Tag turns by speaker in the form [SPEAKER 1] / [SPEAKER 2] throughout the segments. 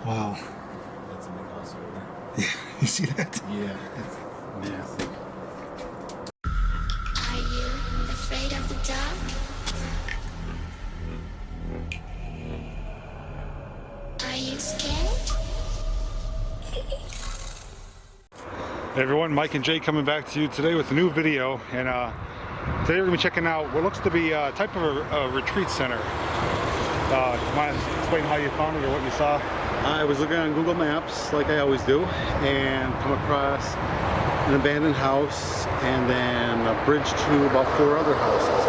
[SPEAKER 1] Wow.
[SPEAKER 2] That's a big house over there.
[SPEAKER 1] Yeah, you see that?
[SPEAKER 2] Yeah, it's massive.
[SPEAKER 3] Are you afraid of the dark? Are you scared?
[SPEAKER 1] Hey everyone, Mike and Jay coming back to you today with a new video, and today we're going to be checking out what looks to be a type of a retreat center. Want to explain how you found it or what you saw?
[SPEAKER 2] I was looking on Google Maps, like I always do, and come across an abandoned house and then a bridge to about 4 other houses.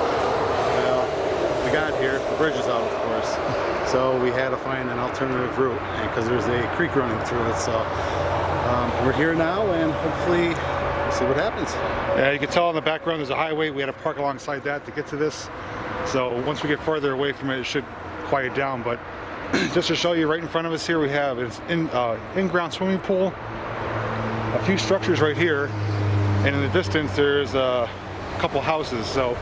[SPEAKER 2] Well, we got here, the bridge is out of course, so we had to find an alternative route because there's a creek running through it, so we're here now and hopefully we'll see what happens.
[SPEAKER 1] Yeah, you can tell in the background there's a highway. We had to park alongside that to get to this, so once we get further away from it, it should quiet down. But just to show you, right in front of us here we have an in-ground swimming pool, a few structures right here, and in the distance there's a couple houses. So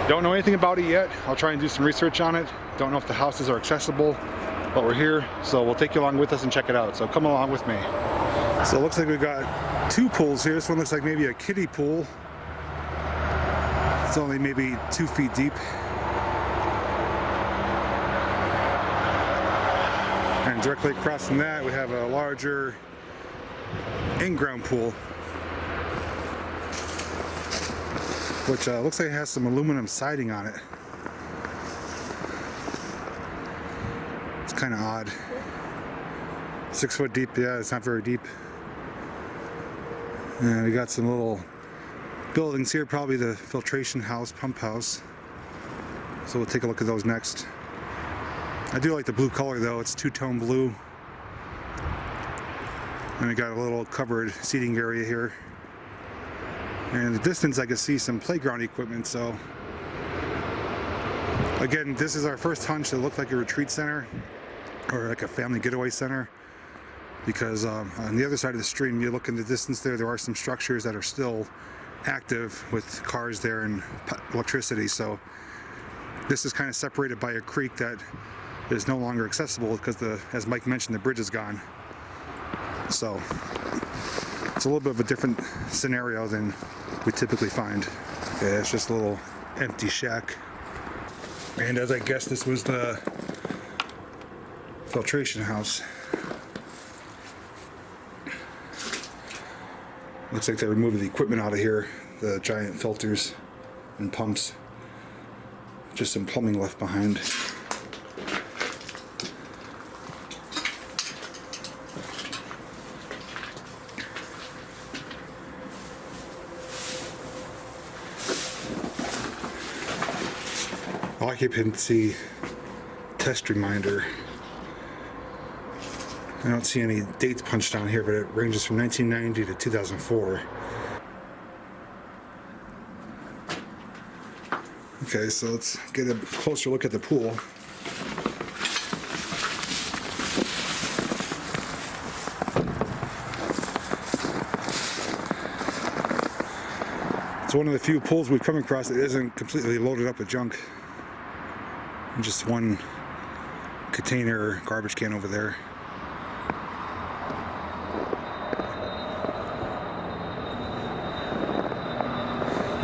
[SPEAKER 1] don't know anything about it yet. I'll try and do some research on it. Don't know if the houses are accessible, but we're here, so we'll take you along with us and check it out. So come along with me. So it looks like we've got 2 pools here. This one looks like maybe a kiddie pool. It's only maybe 2 feet deep. And directly across from that we have a larger in-ground pool, which looks like it has some aluminum siding on it. It's kind of odd. 6 foot deep, yeah, it's not very deep. And we got some little buildings here, probably the filtration house, pump house. So we'll take a look at those next. I do like the blue color though, it's 2-tone blue. And we got a little covered seating area here. And in the distance I can see some playground equipment, so again, this is our first hunch that looked like a retreat center or like a family getaway center, because on the other side of the stream, you look in the distance there are some structures that are still active with cars there and electricity. So this is kind of separated by a creek that is no longer accessible because, as Mike mentioned, the bridge is gone. So it's a little bit of a different scenario than we typically find. Okay, it's just a little empty shack. And as I guess, this was the filtration house. Looks like they removed the equipment out of here, the giant filters and pumps. Just some plumbing left behind. Occupancy test reminder. I don't see any dates punched on here, but it ranges from 1990 to 2004. Okay, so let's get a closer look at the pool. It's one of the few pools we've come across that isn't completely loaded up with junk. Just one container, garbage can over there.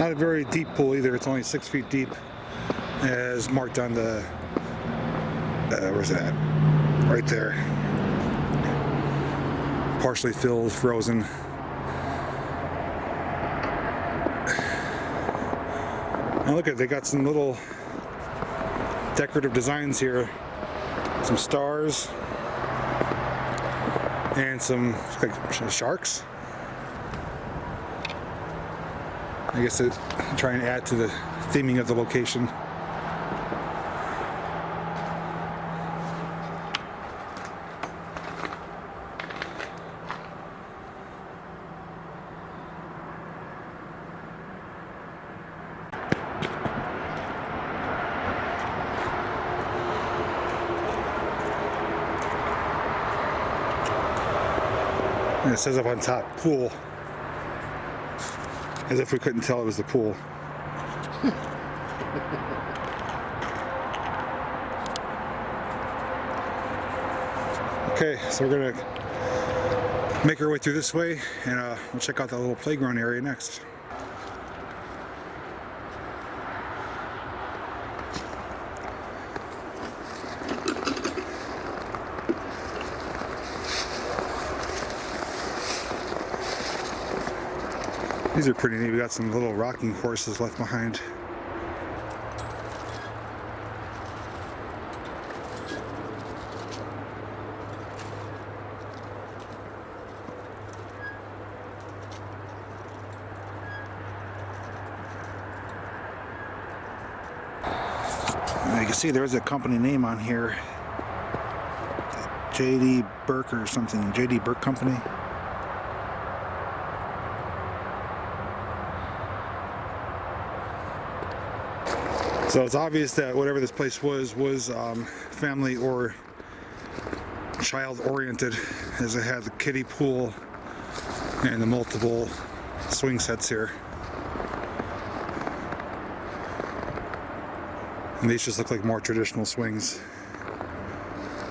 [SPEAKER 1] Not a very deep pool either. It's only 6 feet deep, as marked on the where's that? Right there. Partially filled, frozen. Now look at it, they got some little decorative designs here. Some stars and some like sharks. I guess to try and add to the theming of the location. And it says up on top, pool. As if we couldn't tell it was the pool. Okay, so we're gonna make our way through this way, and we'll check out that little playground area next. These are pretty neat. We got some little rocking horses left behind. You can see there's a company name on here, JD Burke or something, JD Burke Company. So it's obvious that whatever this place was family or child oriented, as it had the kiddie pool and the multiple swing sets here. And these just look like more traditional swings.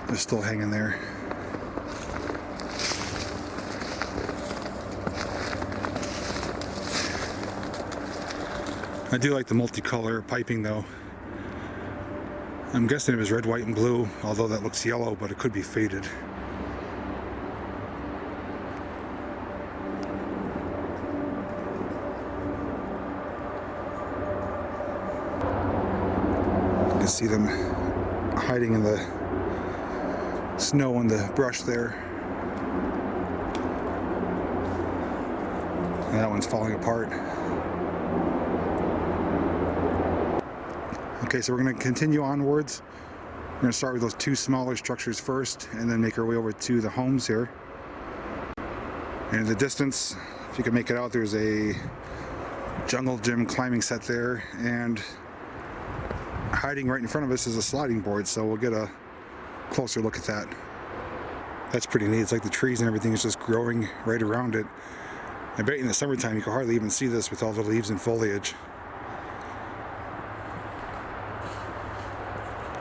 [SPEAKER 1] They're still hanging there. I do like the multicolor piping though. I'm guessing it was red, white, and blue, although that looks yellow, but it could be faded. You can see them hiding in the snow and the brush there. And that one's falling apart. Okay, so we're going to continue onwards. We're going to start with those two smaller structures first, and then make our way over to the homes here. And in the distance, if you can make it out, there's a jungle gym climbing set there, and hiding right in front of us is a sliding board, so we'll get a closer look at that. That's pretty neat. It's like the trees and everything is just growing right around it. I bet in the summertime you can hardly even see this with all the leaves and foliage.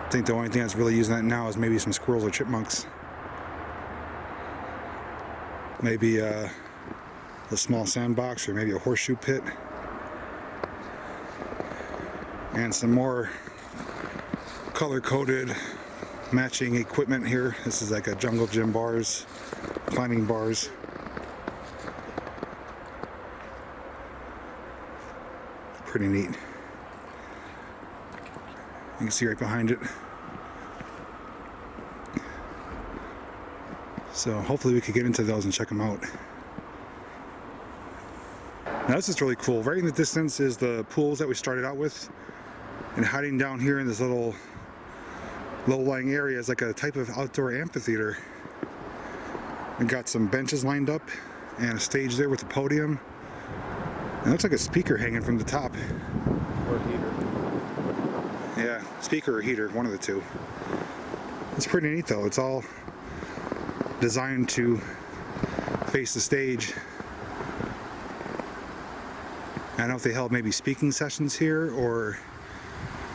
[SPEAKER 1] I think the only thing that's really using that now is maybe some squirrels or chipmunks. Maybe a small sandbox or maybe a horseshoe pit. And some more color-coded matching equipment here. This is like a jungle gym bars, climbing bars. Pretty neat. You can see right behind it. So hopefully we could get into those and check them out. Now this is really cool. Right in the distance is the pools that we started out with. And hiding down here in this little low-lying area is like a type of outdoor amphitheater. We got some benches lined up and a stage there with a podium. It looks like a speaker hanging from the top.
[SPEAKER 2] Or heater.
[SPEAKER 1] Yeah, speaker or heater, one of the two. It's pretty neat though. It's all designed to face the stage. I don't know if they held maybe speaking sessions here or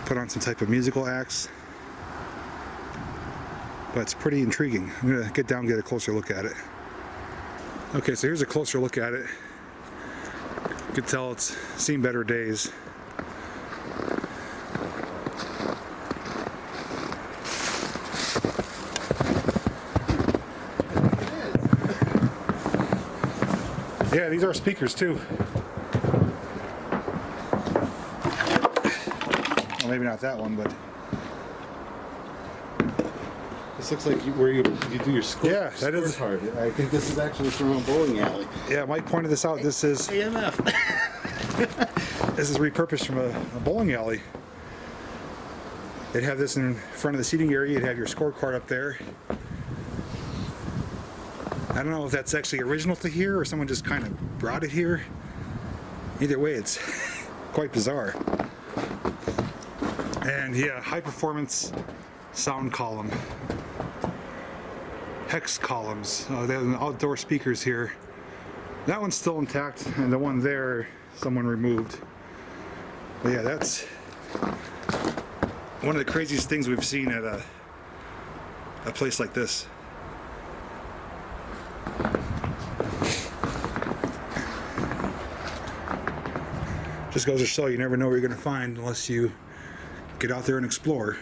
[SPEAKER 1] put on some type of musical acts. But it's pretty intriguing. I'm gonna get down and get a closer look at it. Okay, so here's a closer look at it. You can tell it's seen better days. Yeah, these are speakers too. Well, maybe not that one, but
[SPEAKER 2] This looks like where you do your score.
[SPEAKER 1] Yeah, that is.
[SPEAKER 2] Card. I think this is actually from a bowling alley.
[SPEAKER 1] Yeah, Mike pointed this out. This is
[SPEAKER 2] AMF.
[SPEAKER 1] this is repurposed from a bowling alley. They'd have this in front of the seating area. You'd have your scorecard up there. I don't know if that's actually original to here or someone just kind of brought it here. Either way, it's quite bizarre. And yeah, high performance sound column. Hex columns. They have outdoor speakers here. That one's still intact, and the one there, someone removed. But yeah, that's one of the craziest things we've seen at a place like this. Just goes to show you never know what you're going to find unless you get out there and explore.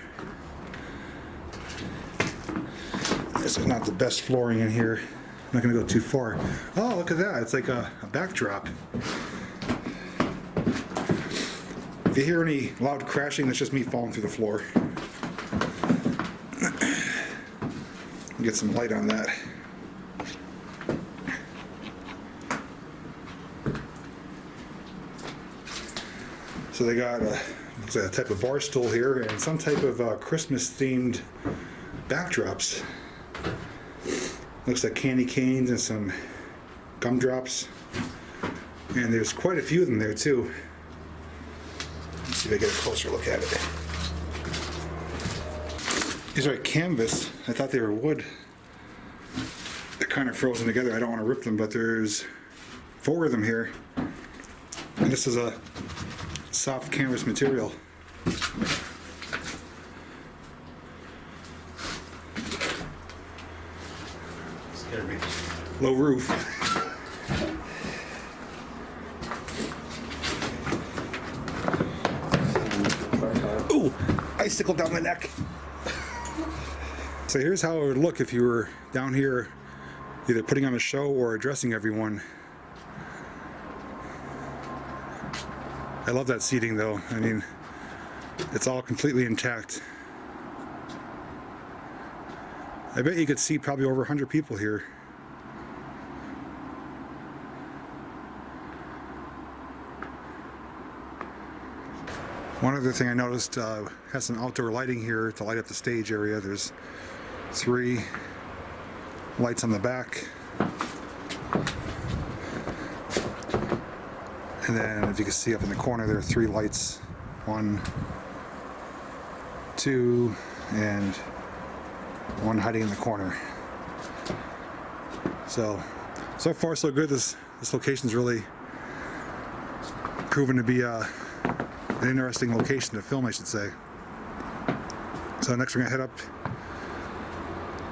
[SPEAKER 1] This is not the best flooring in here. I'm not going to go too far. Oh, look at that. It's like a backdrop. If you hear any loud crashing, that's just me falling through the floor. Get some light on that. So they got a type of bar stool here and some type of Christmas-themed backdrops. Looks like candy canes and some gumdrops. And there's quite a few of them there too. Let's see if I get a closer look at it. These are like canvas. I thought they were wood. They're kind of frozen together. I don't want to rip them, but there's 4 of them here. And this is a soft canvas material. Scared me. Low roof. Ooh, icicle down my neck. So here's how it would look if you were down here either putting on a show or addressing everyone. I love that seating though. I mean, it's all completely intact. I bet you could see probably over 100 people here. One other thing I noticed, has some outdoor lighting here to light up the stage area. There's 3 lights on the back. And then if you can see up in the corner, there are 3 lights. 1, 2, and 1 hiding in the corner. So far so good. This location's really proven to be an interesting location to film, I should say. So next we're gonna head up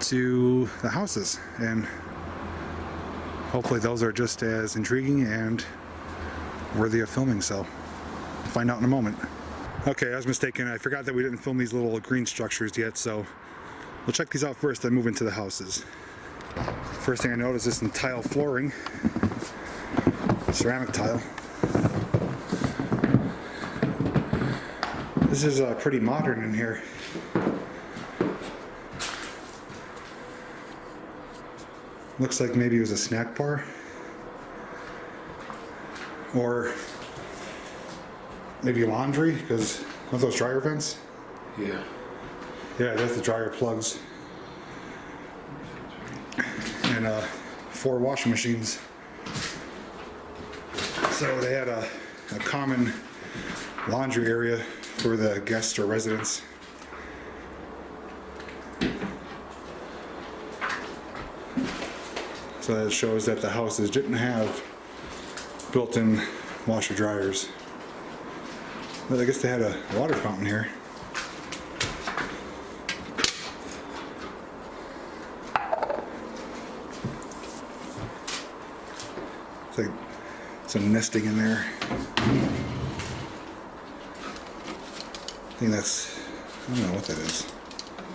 [SPEAKER 1] to the houses, and hopefully those are just as intriguing and worthy of filming, so we'll find out in a moment. Okay, I was mistaken. I forgot that we didn't film these little green structures yet, so we'll check these out first, then move into the houses. First thing I noticed is some tile flooring, ceramic tile. This is pretty modern in here. Looks like maybe it was a snack bar. Or maybe laundry, because of those dryer vents.
[SPEAKER 2] Yeah.
[SPEAKER 1] Yeah, there's the dryer plugs. And 4 washing machines. So they had a common laundry area for the guests or residents. So that shows that the houses didn't have built-in washer dryers. But I guess they had a water fountain here. It's like some nesting in there. I think that's, I don't know what that is.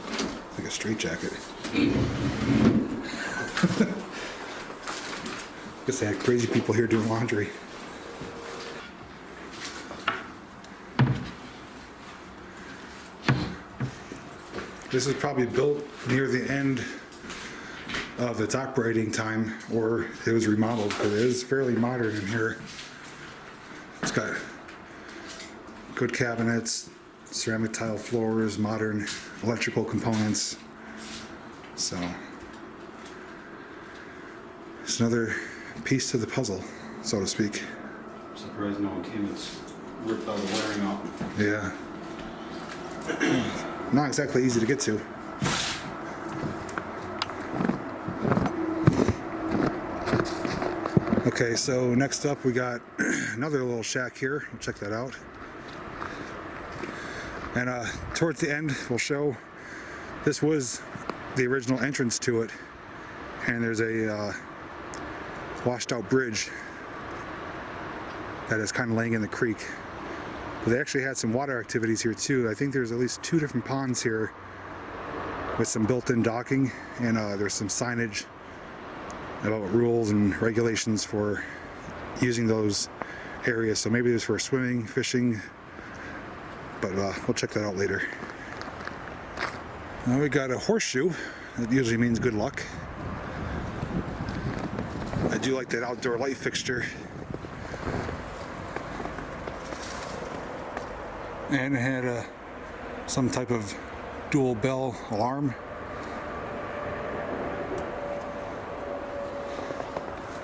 [SPEAKER 1] It's like a straitjacket. Guess they had crazy people here doing laundry. This is probably built near the end of its operating time, or it was remodeled, because it is fairly modern in here. It's got good cabinets, ceramic tile floors, modern electrical components. So it's another piece to the puzzle, so to speak.
[SPEAKER 2] I'm surprised no one came and ripped all the wiring out.
[SPEAKER 1] Yeah. Not exactly easy to get to. Okay, so next up we got another little shack here. We'll check that out. And towards the end we'll show this was the original entrance to it, and there's a washed out bridge. that is kind of laying in the creek. But they actually had some water activities here too. I think there's at least 2 different ponds here with some built-in docking, and there's some signage about rules and regulations for using those areas. So maybe there's for swimming, fishing, but we'll check that out later. Now we got a horseshoe. That usually means good luck. I do like that outdoor light fixture. And it had some type of dual bell alarm.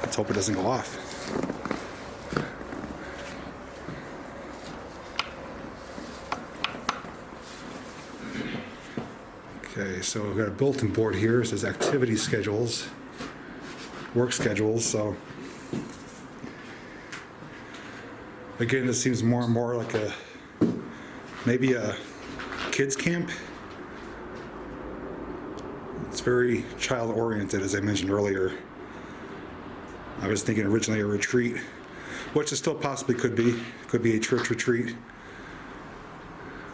[SPEAKER 1] Let's hope it doesn't go off. Okay, so we've got a bulletin board here. It says activity schedules, work schedules. So again, this seems more and more like maybe a kids camp. It's very child oriented, as I mentioned earlier. I was thinking originally a retreat, which it still possibly could be a church retreat.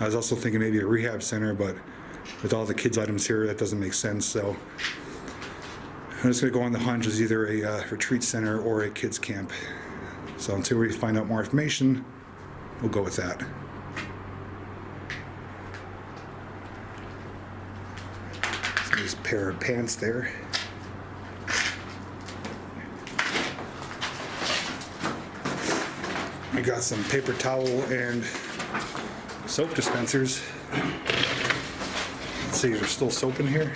[SPEAKER 1] I was also thinking maybe a rehab center, but with all the kids items here, that doesn't make sense. So I'm just gonna go on the hunch as either a retreat center or a kids camp. So until we find out more information, we'll go with that. So there's a pair of pants there. I got some paper towel and soap dispensers. Let's see, is there still soap in here?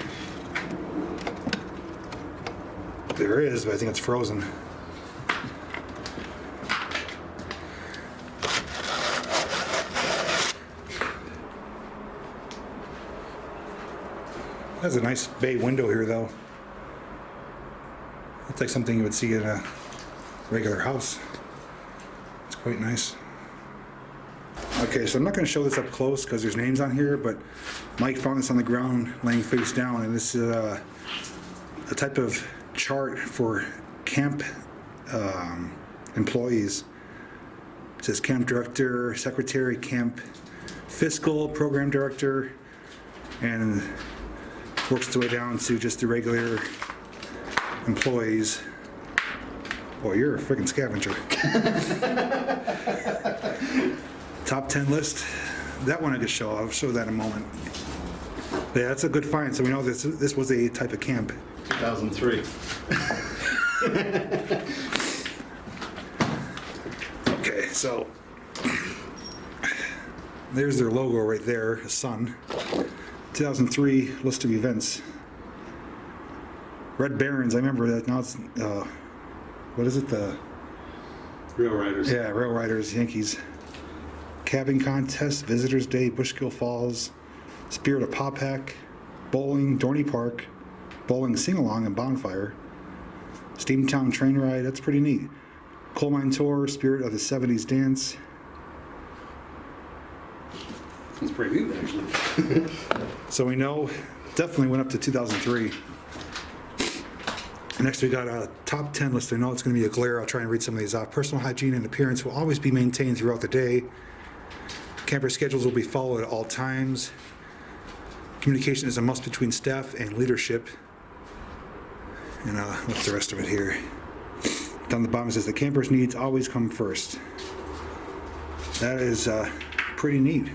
[SPEAKER 1] There is, but I think it's frozen. There's a nice bay window here, though. Looks like something you would see in a regular house. It's quite nice. Okay, so I'm not going to show this up close because there's names on here, but Mike found this on the ground laying face down, and this is a type of chart for camp employees. It says camp director, secretary, camp fiscal, program director, and works its way down to just the regular employees. Boy, you're a freaking scavenger. Top 10 list. That one I could show. I'll show that in a moment. But yeah, that's a good find. So we know this was a type of camp.
[SPEAKER 2] 2003.
[SPEAKER 1] Okay, so there's their logo right there, a sun. 2003 list of events. Red Barons, I remember that. Now it's what is it? The
[SPEAKER 2] Rail Riders.
[SPEAKER 1] Yeah, Rail Riders, Yankees. Cabin contest, Visitors Day, Bushkill Falls, Spirit of Pophack, bowling, Dorney Park, bowling sing-along and bonfire, Steamtown train ride, that's pretty neat. Coal mine tour, Spirit of the 70s dance.
[SPEAKER 2] That's pretty neat, actually.
[SPEAKER 1] So we know, definitely went up to 2003. Next we got a top 10 list. I know it's going to be a glare. I'll try and read some of these off. Personal hygiene and appearance will always be maintained throughout the day. Camper schedules will be followed at all times. Communication is a must between staff and leadership. And what's the rest of it here? Down the bottom it says the camper's needs always come first. That is pretty neat.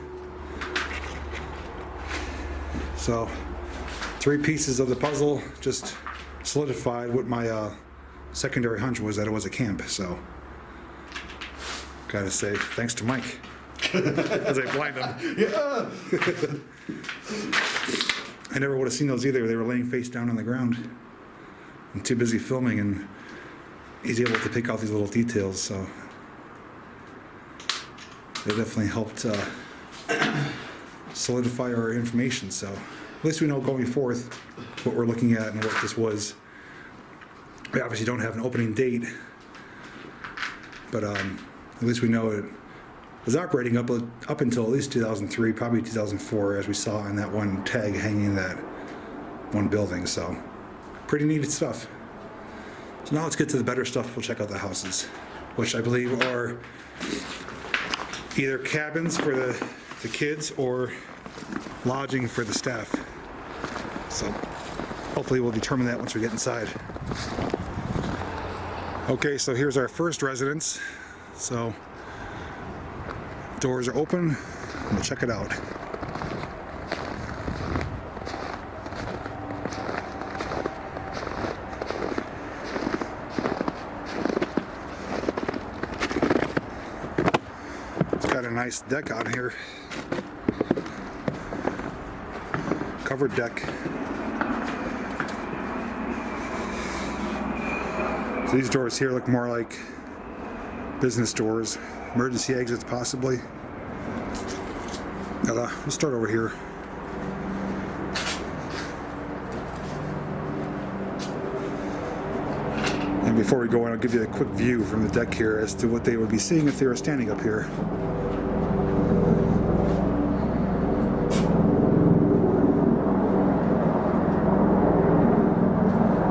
[SPEAKER 1] So 3 pieces of the puzzle just solidified what my secondary hunch was, that it was a camp. So gotta say thanks to Mike. As I blind him.
[SPEAKER 2] Yeah.
[SPEAKER 1] I never would have seen those either. They were laying face down on the ground. I'm too busy filming, and he's able to pick out these little details. So they definitely helped solidify our information. So at least we know going forth what we're looking at and what this was. We obviously don't have an opening date, but at least we know it was operating up until at least 2003, probably 2004, as we saw on that one tag hanging in that one building. So pretty neat stuff. So now let's get to the better stuff. We'll check out the houses. which I believe are either cabins for the kids or lodging for the staff. So hopefully we'll determine that once we get inside. Okay, so here's our first residence. So doors are open. We'll check it out. It's got a nice deck on here. Covered deck. So these doors here look more like business doors, emergency exits possibly. We'll start over here. And before we go in, I'll give you a quick view from the deck here as to what they would be seeing if they were standing up here.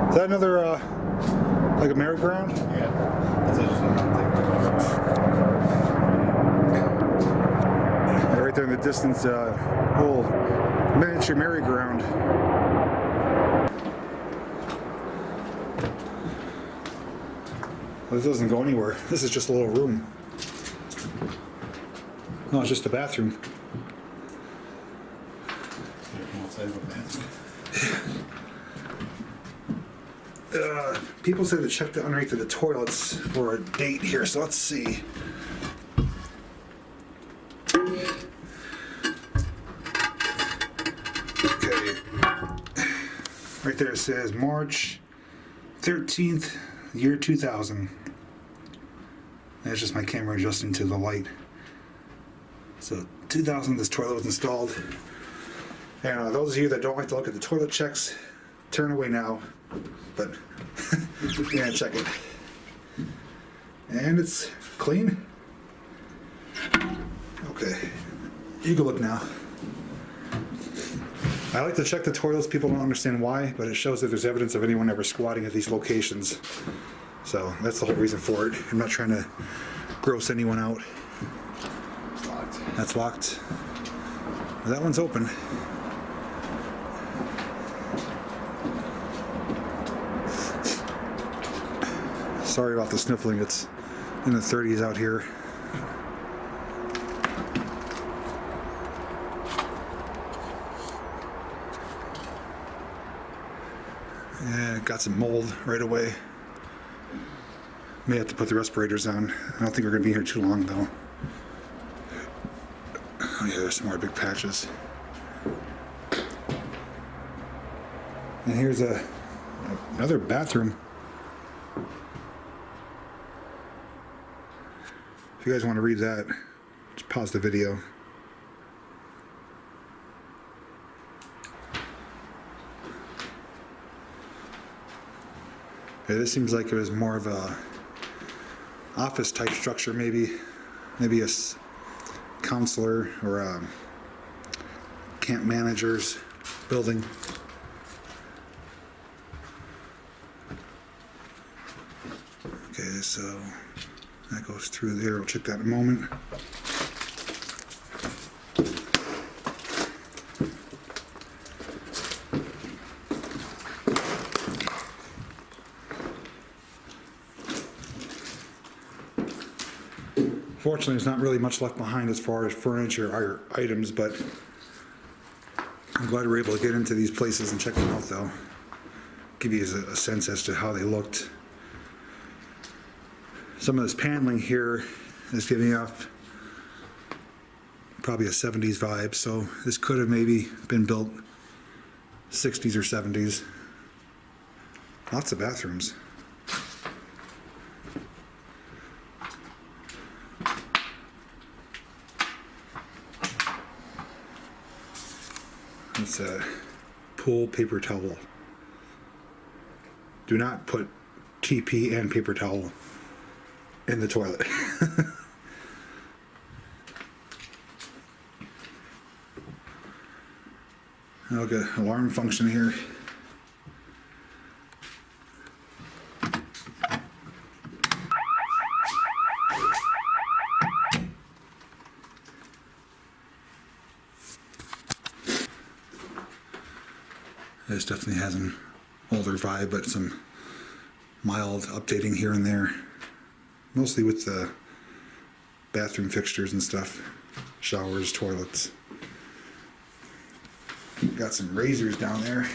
[SPEAKER 1] Is that another, like a merry-go-round?
[SPEAKER 2] Yeah.
[SPEAKER 1] Right there in the distance, little miniature merry-go-round. Well, this doesn't go anywhere. This is just a little room. No, it's just a bathroom. People said to check the underneath of the toilets for a date here, so let's see. Okay. Right there it says March 13th, year 2000. That's just my camera adjusting to the light. So 2000 this toilet was installed. And those of you that don't like to look at the toilet checks, turn away now. But yeah, check it. And it's clean. Okay, you can look now. I like to check the toilets. People don't understand why, but it shows that there's evidence of anyone ever squatting at these locations. So that's the whole reason for it. I'm not trying to gross anyone out.
[SPEAKER 2] Locked.
[SPEAKER 1] That's locked. That one's open. Sorry about the sniffling. It's in the 30s out here. Yeah, got some mold right away. May have to put the respirators on. I don't think we're gonna be here too long though. Oh yeah, there's some more big patches. And here's another bathroom. If you guys want to read that, just pause the video. Yeah, this seems like it was more of a office type structure, maybe a counselor or a camp manager's building. Okay, so that goes through there. We'll check that in a moment. Fortunately, there's not really much left behind as far as furniture or items, but I'm glad we're able to get into these places and check them out, though. Give you a sense as to how they looked. Some of this paneling here is giving off probably a 70s vibe, so this could have maybe been built 60s or 70s. Lots of bathrooms. It's a pool paper towel. Do not put TP and paper towel in the toilet. Okay, alarm function here. This definitely has an older vibe, but some mild updating here and there. Mostly with the bathroom fixtures and stuff. Showers, toilets. Got some razors down there.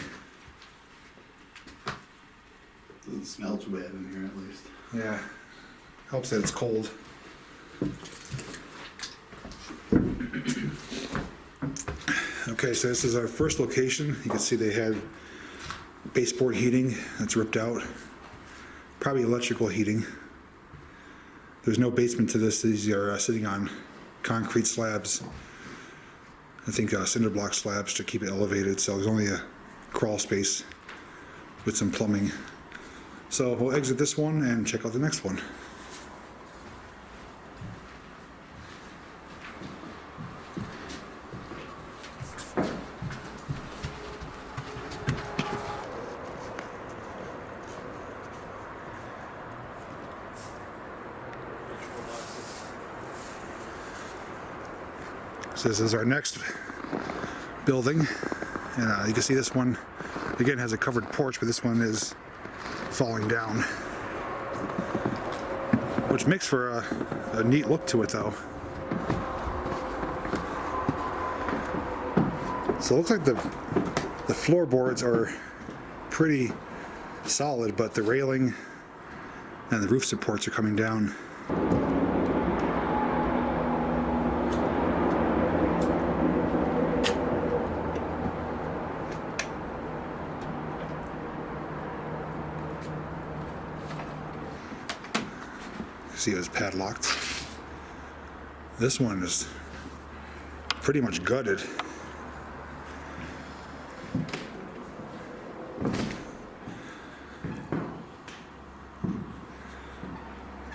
[SPEAKER 2] Doesn't smell too bad in here, at least.
[SPEAKER 1] Yeah. Helps that it's cold. Okay, so this is our first location. You can see they had baseboard heating that's ripped out. Probably electrical heating. There's no basement to this. These are sitting on concrete slabs. I think cinder block slabs to keep it elevated, so there's only a crawl space with some plumbing. So we'll exit this one and check out the next one. So this is our next building, and you can see this one again has a covered porch, but this one is falling down, which makes for a neat look to it though. So it looks like the floorboards are pretty solid, but the railing and the roof supports are coming down. See, it was padlocked. This one is pretty much gutted.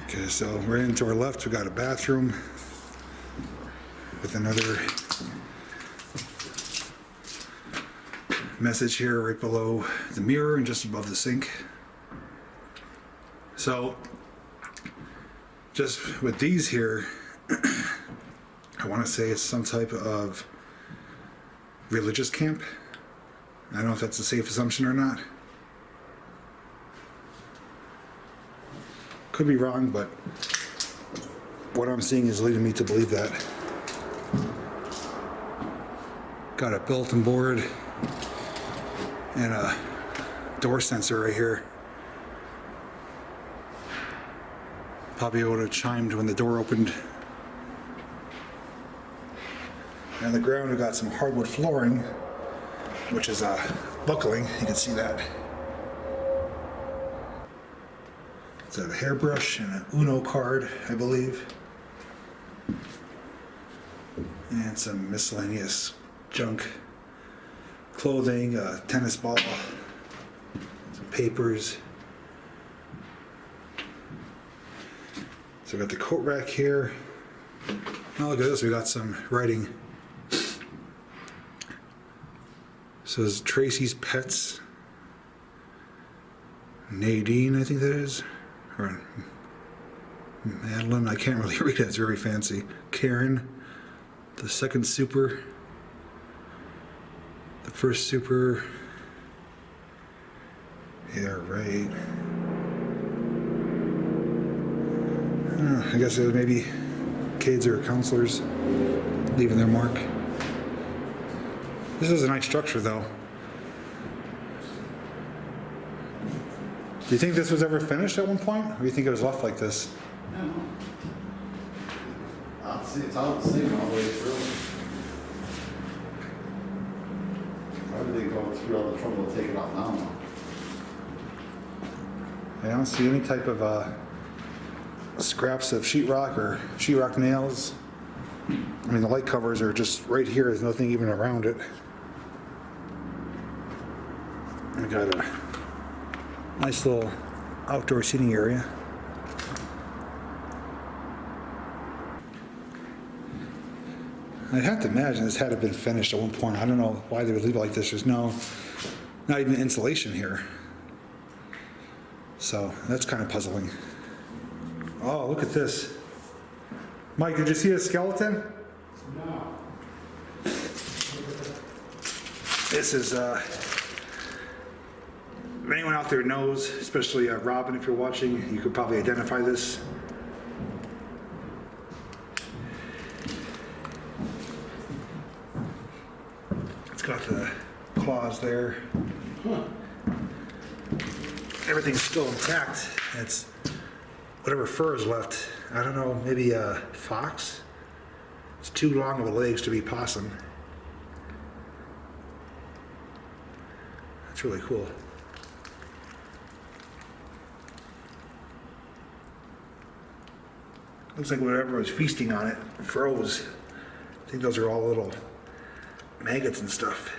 [SPEAKER 1] Okay, so right into our left, we got a bathroom with another message here right below the mirror and just above the sink. So just with these here, I want to say it's some type of religious camp. I don't know if that's a safe assumption or not. Could be wrong, but what I'm seeing is leading me to believe that. Got a bulletin board and a door sensor right here. Probably would have chimed when the door opened. And on the ground we got some hardwood flooring, which is buckling. You can see that. It's a hairbrush and an Uno card, I believe. And some miscellaneous junk. Clothing, a tennis ball, some papers. So we got the coat rack here. Oh, look at this, we got some writing. So it's Tracy's Pets. Nadine, I think that is. Or Madeline, I can't really read it, it's very fancy. Karen, the second super. The first super. Yeah, right. I guess it was maybe kids or counselors leaving their mark. This is a nice structure though. Do you think this was ever finished at one point? Or do you think it was left like this?
[SPEAKER 2] No. I'll see, it's all the same all the way through. Why did they go through all the trouble to take it out now?
[SPEAKER 1] I don't see any type of scraps of sheetrock or sheetrock nails. I mean, the light covers are just right here. There's nothing even around it. We got a nice little outdoor seating area. I'd have to imagine this had to have been finished at one point. I don't know why they would leave it like this. There's not even insulation here. So that's kind of puzzling. Oh, look at this. Mike, did you see a skeleton?
[SPEAKER 2] No.
[SPEAKER 1] This is If anyone out there knows, especially Robin, if you're watching, you could probably identify this. It's got the claws there. Everything's still intact. It's whatever fur is left. I don't know, maybe a fox? It's too long of a legs to be possum. That's really cool. Looks like whatever was feasting on it froze. I think those are all little maggots and stuff.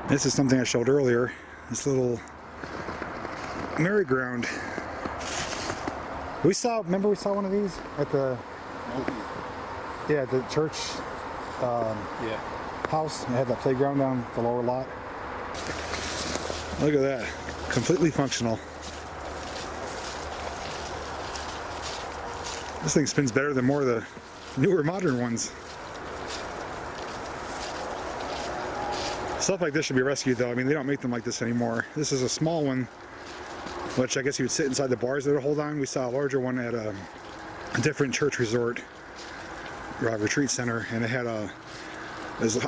[SPEAKER 1] This is something I showed earlier, this little merry-go-round. Remember we saw one of these at the, yeah, the church house. It had that playground down the lower lot. Look at that, completely functional. This thing spins better than more of the newer modern ones. Stuff like this should be rescued though. I mean, they don't make them like this anymore. This is a small one, which I guess you would sit inside the bars that would hold on. We saw a larger one at a different church resort, retreat center, and it was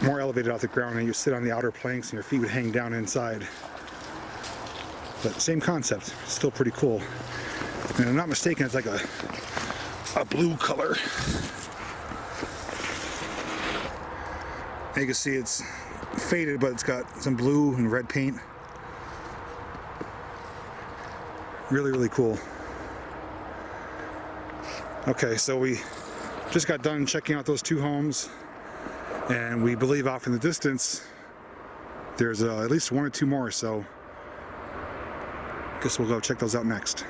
[SPEAKER 1] more elevated off the ground, and you sit on the outer planks and your feet would hang down inside. But same concept, still pretty cool. And if I'm not mistaken, it's like a blue color. And you can see it's faded, but it's got some blue and red paint. Really, really cool. Okay, so we just got done checking out those two homes, and we believe off in the distance there's at least one or two more, so I guess we'll go check those out next.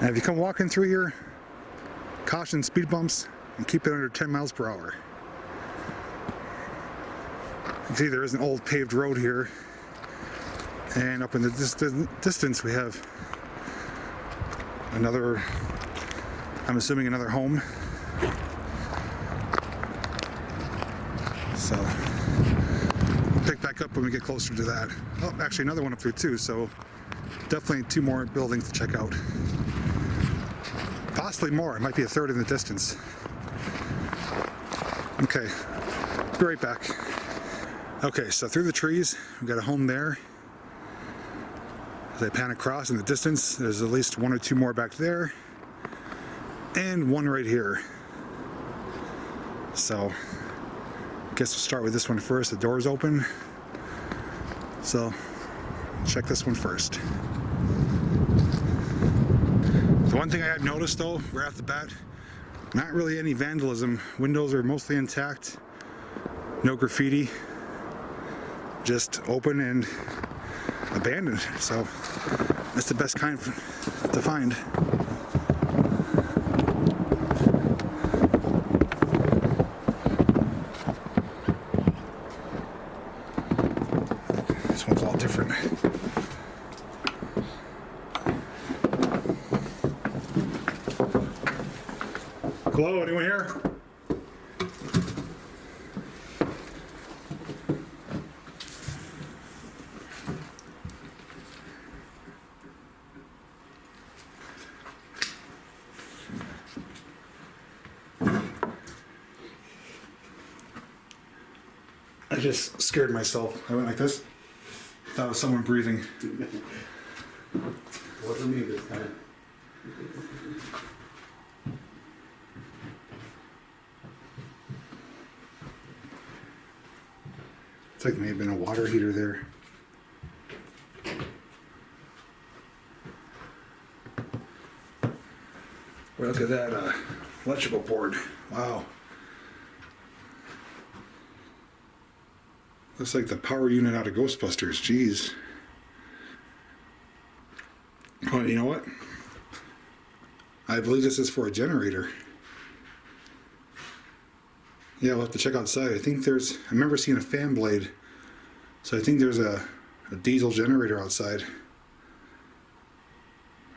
[SPEAKER 1] And if you come walking through here, caution speed bumps and keep it under 10 miles per hour. You can see there is an old paved road here, and up in the distance we have another, I'm assuming another home. So we'll pick back up when we get closer to that. Oh, actually another one up there too, so definitely two more buildings to check out. Possibly more, it might be a third in the distance. Okay, be right back. Okay, so through the trees, we've got a home there. As I pan across in the distance, there's at least one or two more back there, and one right here. So, I guess we'll start with this one first. The door's open, so check this one first. The one thing I had noticed though, right off the bat, not really any vandalism. Windows are mostly intact, no graffiti. Just open and abandoned, so that's the best kind to find. This one's all different. Hello, anyone here? I just scared myself. I went like this. Thought it was someone breathing.
[SPEAKER 2] Wasn't me this time.
[SPEAKER 1] It's like there may have been a water heater there. Well, look at that electrical board. Wow. Looks like the power unit out of Ghostbusters. Jeez. Oh, you know what? I believe this is for a generator. Yeah, we'll have to check outside. I remember seeing a fan blade. So I think there's a diesel generator outside.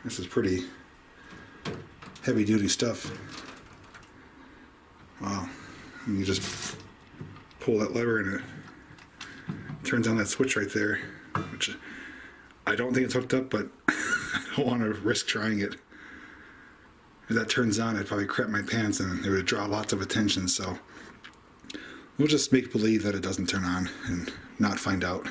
[SPEAKER 1] This is pretty heavy duty stuff. Wow. And you just pull that lever and it turns on that switch right there, which I don't think it's hooked up, but I don't want to risk trying it. If that turns on, I'd probably crap my pants and it would draw lots of attention, so we'll just make believe that it doesn't turn on and not find out.